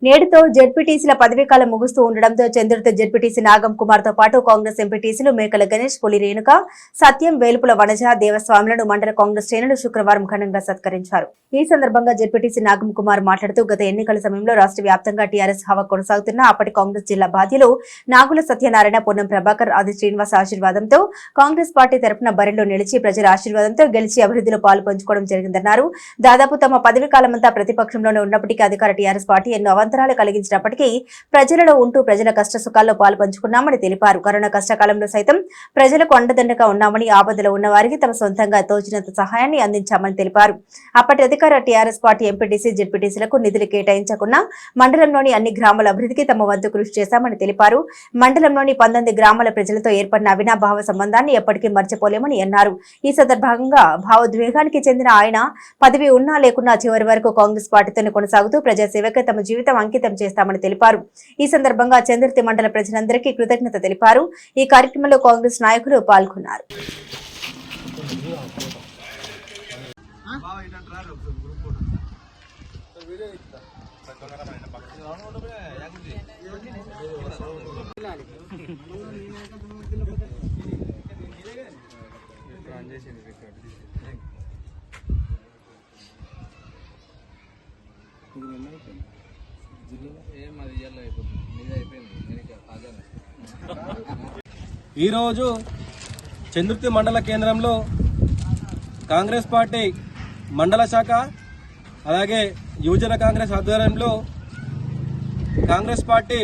నేడుతో జెడ్పీటీసీల పదవీకాలం ముగుస్తూ ఉండడంతో చంద్రుతి జెడ్పీటీసీ నాగం కుమార్ తో పాటు కాంగ్రెస్ ఎంపీటీసీలు మేకల గణేష్, పులి రేణుక, సత్యం, వేలుపుల వనజ, దేవస్వాములను మండల కాంగ్రెస్ శ్రేణులు శుక్రవారం ఘనంగా సత్కరించారు. ఈ సందర్భంగా జెడ్పీటీసీ నాగం కుమార్ మాట్లాడుతూ గత ఎన్నికల సమయంలో రాష్ట్ర వ్యాప్తంగా టీఆర్ఎస్ హవా కొనసాగుతున్న అప్పటి కాంగ్రెస్ జిల్లా బాధ్యులు నాగుల సత్యనారాయణ, పొన్నం ప్రభాకర్, ఆది శ్రీనివాస్ ఆశీర్వాదంతో కాంగ్రెస్ పార్టీ తరఫున బరిలో నిలిచి ప్రజల ఆశీర్వాదంతో గెలిచి అభివృద్ధిలో పాలు పంచుకోవడం జరిగిందన్నారు. దాదాపు తమ పదవీకాలమంతా ప్రతిపక్షంలోనే ఉన్నప్పటికీ అధికార టీఆర్ఎస్ పార్టీ ఎన్నో అవంతరాలు కలిగించినప్పటికీ ప్రజలలో ఉంటూ ప్రజల కష్టసుఖాల్లో పాలు పంచుకున్నామని తెలిపారు. కరోనా కష్టకాలంలో సైతం ప్రజలకు అండదండగా ఉన్నామని, ఆపదలో ఉన్న వారికి తమ సొంతంగా తోచినంత సహాయాన్ని అందించామని తెలిపారు. అప్పటి అధికార టీఆర్ఎస్ పార్టీ ఎంపీటీసీ, జెడ్పీటీసీలకు నిధులు కేటాయించకుండా మండలంలోని అన్ని గ్రామాల అభివృద్ధికి తమ వంతు కృషి చేశామని తెలిపారు. మండలంలోని 19 గ్రామాల ప్రజలతో ఏర్పడిన అవినాభావ సంబంధాన్ని ఎప్పటికీ మర్చిపోలేమని అన్నారు. ఈ సందర్భంగా భావోద్వేగానికి చెందిన ఆయన పదవి ఉన్నా లేకున్నా చివరి వరకు కాంగ్రెస్ పార్టీతోనే కొనసాగుతూ ప్రజాసేవకే తమ జీవితం అంకితం చేస్తామని తెలిపారు. ఈ సందర్భంగా చంద్రుతి మండల ప్రజలందరికీ కృతజ్ఞత తెలిపారు. ఈ కార్యక్రమంలో కాంగ్రెస్ నాయకులు పాల్గొన్నారు. ఈరోజు చంద్రుతి మండల కేంద్రంలో కాంగ్రెస్ పార్టీ మండల శాఖ అలాగే యువజన కాంగ్రెస్ ఆధ్వర్యంలో కాంగ్రెస్ పార్టీ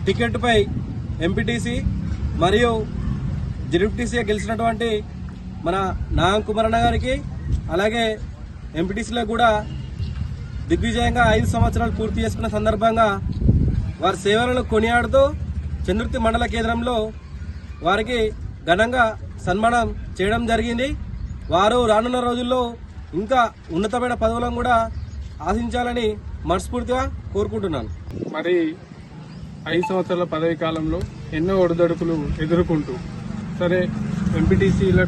టికెట్పై ఎంపీటీసీ మరియు జెడ్పీటీసీ గెలిచినటువంటి మన నాగం కుమార్ గారికి అలాగే ఎంపీటీసీలకు కూడా దిగ్విజయంగా 5 సంవత్సరాలు పూర్తి చేసుకున్న సందర్భంగా వారి సేవలను కొనియాడుతూ చంద్రుతి మండల కేంద్రంలో వారికి ఘనంగా సన్మానం చేయడం జరిగింది. వారు రానున్న రోజుల్లో ఇంకా ఉన్నతమైన పదవులను కూడా ఆశించాలని మనస్ఫూర్తిగా కోరుకుంటున్నాను. మరి 5 సంవత్సరాల పదవి కాలంలో ఎన్నో ఒడిదొడుకులు ఎదుర్కొంటూ సరే ఎంపీటీసీలు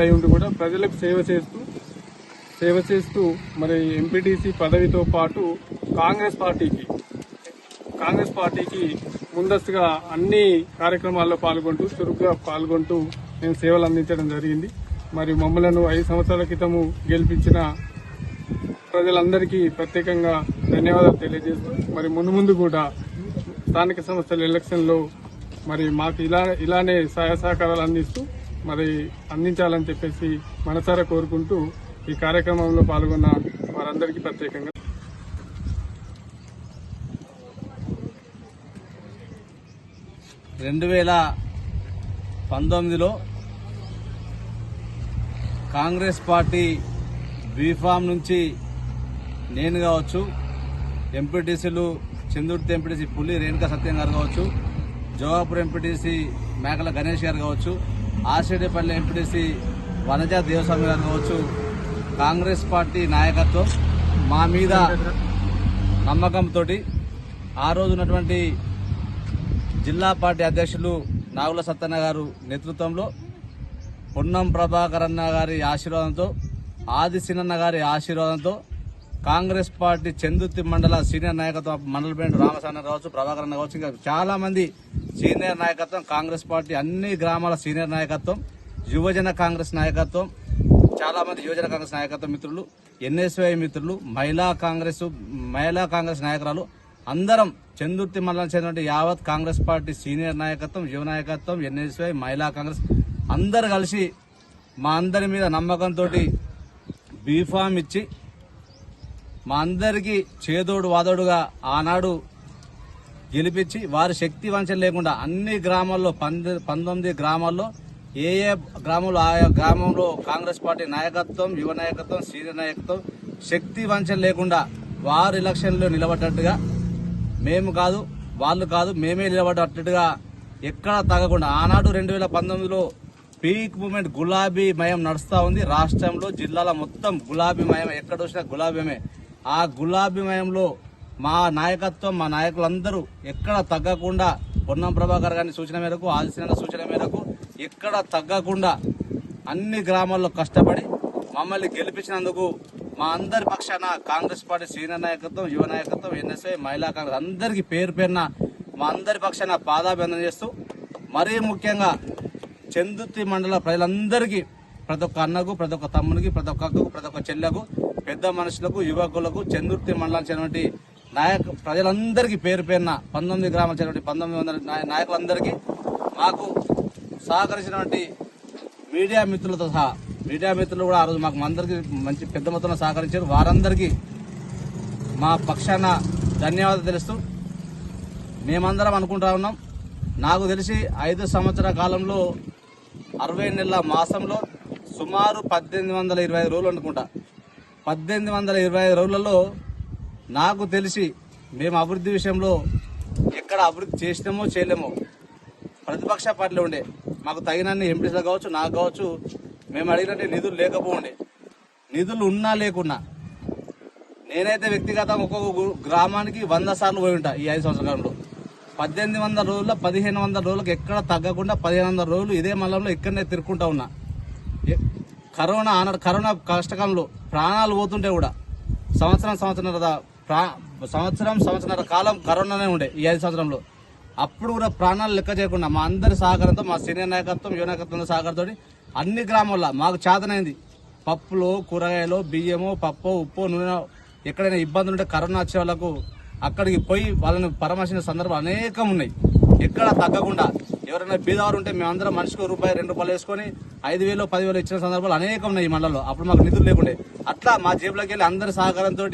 అయి ఉంటూ కూడా ప్రజలకు సేవ చేస్తూ మరి ఎంపీటీసీ పదవితో పాటు కాంగ్రెస్ పార్టీకి ముందస్తుగా అన్ని కార్యక్రమాల్లో చురుగ్గా పాల్గొంటూ మేము సేవలు అందించడం జరిగింది. మరి మమ్మలను 5 సంవత్సరాల క్రితము గెలిపించిన ప్రజలందరికీ ప్రత్యేకంగా ధన్యవాదాలు తెలియజేస్తూ మరి ముందు కూడా స్థానిక సంస్థల ఎలక్షన్లో మరి మాకు ఇలానే సహాయ సహకారాలు అందించాలని చెప్పేసి మనసారా కోరుకుంటూ ఈ కార్యక్రమంలో పాల్గొన్న వారందరికీ ప్రత్యేకంగా 2019లో కాంగ్రెస్ పార్టీ బీఫామ్ నుంచి నేను కావచ్చు, ఎంపీటీసీలు చంద్రుతి ఎంపీటీసీ పులి రేణుక సత్యం గారు కావచ్చు, జోగాపూర్ ఎంపీటీసీ మేకల గణేష్ గారు కావచ్చు, ఆశేడపల్లి ఎంపీటీసీ వనజ దేవస్వామి గారు కావచ్చు, కాంగ్రెస్ పార్టీ నాయకత్వం మా మీద నమ్మకంతో ఆ రోజు ఉన్నటువంటి జిల్లా పార్టీ అధ్యక్షులు నాగుల సత్తన్న గారు నేతృత్వంలో పొన్నం ప్రభాకర్ అన్న గారి ఆశీర్వాదంతో, ఆది సినన్న గారి ఆశీర్వాదంతో కాంగ్రెస్ పార్టీ చందుర్తి మండల సీనియర్ నాయకత్వం మండల ప్రెసిడెంట్ రామసాన్న కావచ్చు, ప్రభాకర్ అన్న కావచ్చు, ఇంకా చాలా మంది సీనియర్ నాయకత్వం, కాంగ్రెస్ పార్టీ అన్ని గ్రామాల సీనియర్ నాయకత్వం, యువజన కాంగ్రెస్ నాయకత్వం, చాలా మంది యువజన కాంగ్రెస్ నాయకత్వం మిత్రులు, ఎన్ఎస్వై మిత్రులు, మహిళా కాంగ్రెస్ నాయకురాలు అందరం చందుర్తి మండలం చెందిన యావత్ కాంగ్రెస్ పార్టీ సీనియర్ నాయకత్వం, యువ నాయకత్వం, ఎన్ఎస్వై, మహిళా కాంగ్రెస్ అందరు కలిసి మా అందరి మీద నమ్మకంతో బీఫామ్ ఇచ్చి మా అందరికీ చేదోడు వాదోడుగా ఆనాడు గెలిపించి వారి శక్తి వంచన లేకుండా అన్ని గ్రామాల్లో 19 గ్రామాల్లో ఏ గ్రామంలో ఆయా గ్రామంలో కాంగ్రెస్ పార్టీ నాయకత్వం, యువ నాయకత్వం, సీనియర్ నాయకత్వం శక్తి వంచన లేకుండా వారు ఎలక్షన్లో నిలబడ్డట్టుగా మేము కాదు వాళ్ళు కాదు మేమే నిలబడ్డట్టుగా ఎక్కడా తగ్గకుండా ఆనాడు 2019లో పీక్ మూమెంట్ గులాబీ మయం నడుస్తూ ఉంది. రాష్ట్రంలో జిల్లాల మొత్తం గులాబీ మయం, ఎక్కడ వచ్చినా గులాబీమే. ఆ గులాబీ మయంలో మా నాయకత్వం, మా నాయకులందరూ ఎక్కడ తగ్గకుండా పొన్నం ప్రభాకర్ గారి సూచన మేరకు, ఆదిశీన సూచన మేరకు ఎక్కడ తగ్గకుండా అన్ని గ్రామాల్లో కష్టపడి మమ్మల్ని గెలిపించినందుకు మా అందరి పక్షాన కాంగ్రెస్ పార్టీ సీనియర్ నాయకత్వం, యువ నాయకత్వం, ఎన్ఎస్ఐ, మహిళా కాంగ్రెస్ అందరికీ పేరు పేరున మా అందరి పక్షాన పాదాభివందన చేస్తూ, మరీ ముఖ్యంగా చందుర్తి మండల ప్రజలందరికీ, ప్రతి ఒక్క అన్నకు, ప్రతి ఒక్క తమ్మునికి, ప్రతి ఒక్క అక్కకు, ప్రతి ఒక్క చెల్లెకు, పెద్ద మనుషులకు, యువకులకు, చందుర్తి మండలానికి చెందినటువంటి ప్రజలందరికీ పేరు పేరున 19 గ్రామాలకు చెందినటువంటి 1900 నాయకులందరికీ, మాకు సహకరించినటువంటి మీడియా మిత్రులతో సహా, మీడియా మిత్రులు కూడా ఆ రోజు మాకు అందరికీ మంచి పెద్ద మొత్తంలో సహకరించారు. వారందరికీ మా పక్షాన ధన్యవాదాలు తెలుస్తూ, మేమందరం అనుకుంటా ఉన్నాం, నాకు తెలిసి 5 సంవత్సరాల కాలంలో 60 నెలల మాసంలో సుమారు 1825 రోజులు అనుకుంటా. 1825 రోజులలో నాకు తెలిసి మేము అభివృద్ధి విషయంలో ఎక్కడ అభివృద్ధి చేసినామో చేయలేమో ప్రతిపక్ష పార్టీలో ఉండే. మాకు తగినన్ని ఎంపీసీలు కావచ్చు, నాకు కావచ్చు, మేము అడిగినట్టు నిధులు లేకపోఉండే. నిధులు ఉన్నా లేకున్నా నేనైతే వ్యక్తిగతంగా ఒక్కొక్క గ్రామానికి 100 సార్లు పోయి ఉంటా. ఈ 5 సంవత్సరాల కాలంలో 1800 రోజుల్లో 1500 రోజులకు ఎక్కడ తగ్గకుండా 1500 రోజులు ఇదే మండలంలో ఇక్కడనే తిరుక్కుంటా ఉన్నా. కరోనా కష్టకాలంలో ప్రాణాలు పోతుంటే కూడా సంవత్సరం కాలం కరోనానే ఉండే ఈ 5 సంవత్సరంలో. అప్పుడు కూడా ప్రాణాలు లెక్క చేయకుండా మా అందరి సహకారంతో, మా సీనియర్ నాయకత్వం, యువ నాయకత్వం సహకారంతో అన్ని గ్రామాల్లో మాకు చేతనైంది పప్పులు, కూరగాయలు, బియ్యము, పప్పు, ఉప్పు, నూనె ఎక్కడైనా ఇబ్బందులు ఉంటే కరోనా వచ్చే వాళ్ళకు అక్కడికి పోయి వాళ్ళని పరామర్శించిన సందర్భాలు అనేకం ఉన్నాయి. ఎక్కడ తగ్గకుండా ఎవరైనా బీదవారు ఉంటే మేమందరం మనిషికి రూపాయి, 2 రూపాయలు వేసుకొని 5000, 10,000 ఇచ్చిన సందర్భాలు అనేకం ఉన్నాయి ఈ మండలంలో. అప్పుడు మాకు నిధులు లేకుండే. అట్లా మా జేబులోకి వెళ్ళి అందరి సహకారంతో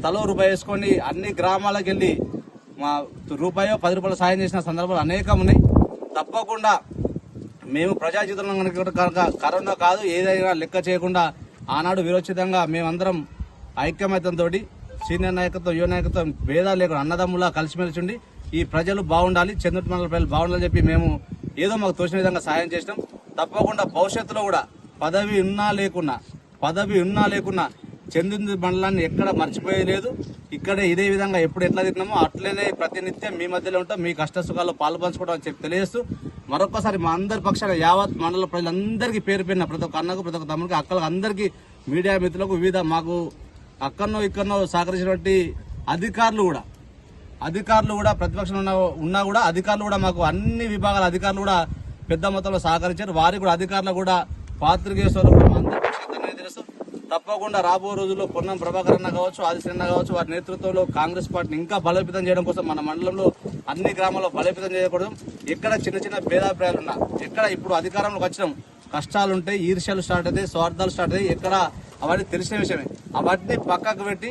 తలో రూపాయి వేసుకొని అన్ని గ్రామాలకు వెళ్ళి మా రూపాయో 10 రూపాయలు సాయం చేసిన సందర్భాలు అనేకం ఉన్నాయి. తప్పకుండా మేము ప్రజా జీవితంలో కనుక కరోనా కాదు ఏదైనా లెక్క చేయకుండా ఆనాడు విరోచితంగా మేమందరం ఐక్యమత్యంతో సీనియర్ నాయకత్వం, యువ నాయకత్వం భేదాలు లేకుండా అన్నదమ్ములా కలిసిమెలిసి ఉండి ఈ ప్రజలు బాగుండాలి, చంద్రుటి మండల ప్రజలు బాగుండాలని చెప్పి మేము ఏదో మాకు తోచిన విధంగా సాయం చేసినాం. తప్పకుండా భవిష్యత్తులో కూడా పదవి ఉన్నా లేకున్నా చంద్రుని మండలాన్ని ఎక్కడ మర్చిపోయలేదు. ఇక్కడే ఇదే విధంగా ఎప్పుడు ఎట్లా తిన్నామో అట్లనే ప్రతినిత్యం మీ మధ్యలో ఉంటాం, మీ కష్ట సుఖాల్లో పాల్పంచుకోవడం అని చెప్పి తెలియజేస్తూ, మరొకసారి మా అందరి పక్షాన యావత్ మండల ప్రజలందరికీ పేరు పేరున ప్రతి ఒక్క అన్నకు, ప్రతి ఒక్క తమ్ముడికి, అక్కలకు, అందరికీ, మీడియా మిత్రులకు, వివిధ మాకు అక్కడనో ఇక్కడనో సహకరించినటువంటి అధికారులు కూడా ప్రతిపక్షంలో ఉన్నా కూడా అధికారులు కూడా మాకు అన్ని విభాగాల అధికారులు కూడా పెద్ద మొత్తంలో సహకరించారు. వారికి కూడా అధికారులు కూడా పాత్రికేయులు కూడా అందరికీ తెలుసు. తప్పకుండా రాబో రోజుల్లో పొన్నం ప్రభాకర్ అన్న కావచ్చు, ఆదిశన్న కావచ్చు, వారి నేతృత్వంలో కాంగ్రెస్ పార్టీని ఇంకా బలోపేతం చేయడం కోసం మన మండలంలో అన్ని గ్రామాల్లో బలోపేతం చేయకూడదు. ఎక్కడ చిన్న చిన్న భేదాభిప్రాయాలు ఉన్నా, ఎక్కడ ఇప్పుడు అధికారంలోకి వచ్చినాం కష్టాలు ఉంటాయి, ఈర్ష్యలు స్టార్ట్ అవుతాయి, స్వార్థాలు స్టార్ట్ అవుతాయి, ఎక్కడ అవన్నీ తెలిసిన విషయమే. అవన్నీ పక్కకు పెట్టి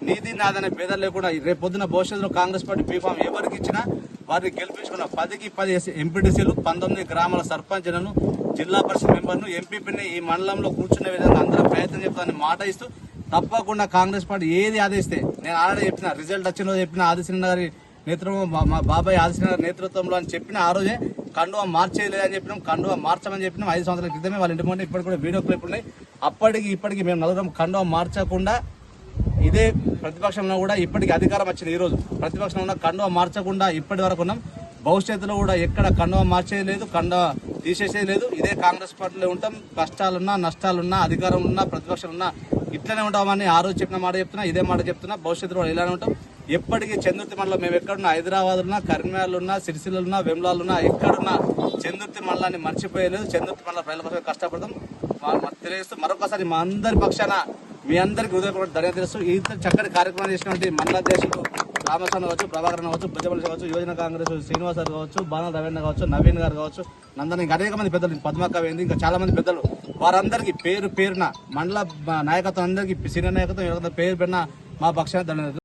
నీతి నాదనే భేదాలు లేకుండా రేపు పొద్దున భవిష్యత్తులో కాంగ్రెస్ పార్టీ బీఫామ్ ఎవరికి ఇచ్చినా వారిని గెలిపించుకున్న 10కి 10 ఎంపీటీసీలు, 19 గ్రామాల సర్పంచ్లను, జిల్లా పరిషత్ మెంబర్ను, ఎంపీపీని ఈ మండలంలో కూర్చునే విధంగా అందరూ ప్రయత్నం చెప్తానని మాట ఇస్తూ, తప్పకుండా కాంగ్రెస్ పార్టీ ఏది ఆదేశిస్తే, నేను ఆల్రెడీ చెప్పిన రిజల్ట్ వచ్చిన రోజు చెప్పిన ఆదిశన్న గారి నేతృత్వం, మా బాబాయ్ ఆదిశన్న గారి నేతృత్వంలో అని చెప్పిన ఆ రోజే కండువా మార్చేయలేదని చెప్పినాం, కండువా మార్చమని చెప్పినాం. 5 సంవత్సరాల క్రితమే వాళ్ళ ఇంటి ముందు ఇప్పటికి కూడా వీడియో క్లిప్ ఉన్నాయి. ఇప్పటికి మేము నలుగురం కండువా మార్చకుండా ఇదే ప్రతిపక్షంలో కూడా ఇప్పటికి అధికారం వచ్చింది. ఈ రోజు ప్రతిపక్షంలో ఉన్న కండువా మార్చకుండా ఇప్పటి వరకు ఉన్నాం. భవిష్యత్తులో కూడా ఎక్కడ కండువా మార్చేది లేదు, కండువా తీసేసేది లేదు. ఇదే కాంగ్రెస్ పార్టీలో ఉంటాం. కష్టాలున్నా, నష్టాలున్నా, అధికారం ఉన్నా, ప్రతిపక్షం ఉన్నా ఇట్లనే ఉంటామని ఆ రోజు చెప్పిన మాట చెప్తున్నా, ఇదే మాట చెప్తున్నా. భవిష్యత్తులో ఇలానే ఉంటాం. ఎప్పటికీ చంద్రుతి మండలం మేము ఎక్కడున్నా, హైదరాబాద్ ఉన్నా, కరీంనగర్లో ఉన్నా, సిరిసిల్లున్నా, వెమ్లాలు ఉన్నా, ఎక్కడున్నా చంద్రుతి మండలాన్ని మర్చిపోయలేదు. చంద్రుతి మండల ప్రజల కోసం కష్టపడతాం తెలియజేస్తూ, మరొకసారి మా అందరి పక్షాన మీ అందరికీ హృదయపూర్వక ధన్యవాదాలు తెలుస్తూ, ఈ చక్కటి కార్యక్రమాలు చేసినటువంటి మండల అధ్యక్షులు రామస్వామి కావచ్చు, ప్రభాకర్ కావచ్చు, బుజ్జపల్లి కావచ్చు, యువజన కాంగ్రెస్ శ్రీనివాస్ గారు కావచ్చు, బాణాల రవీంద్ర కావచ్చు, నవీన్ గారు కావచ్చు, నందన్, ఇంకా అనేక మంది పెద్దలు, పద్మక్క వేంది, ఇంకా చాలా మంది పెద్దలు, వారందరికీ పేరున మండల నాయకత్వం అందరికీ, సీనియర్ నాయకత్వం పేరు పేరున మా పక్షాన ధన్యవాదాలు.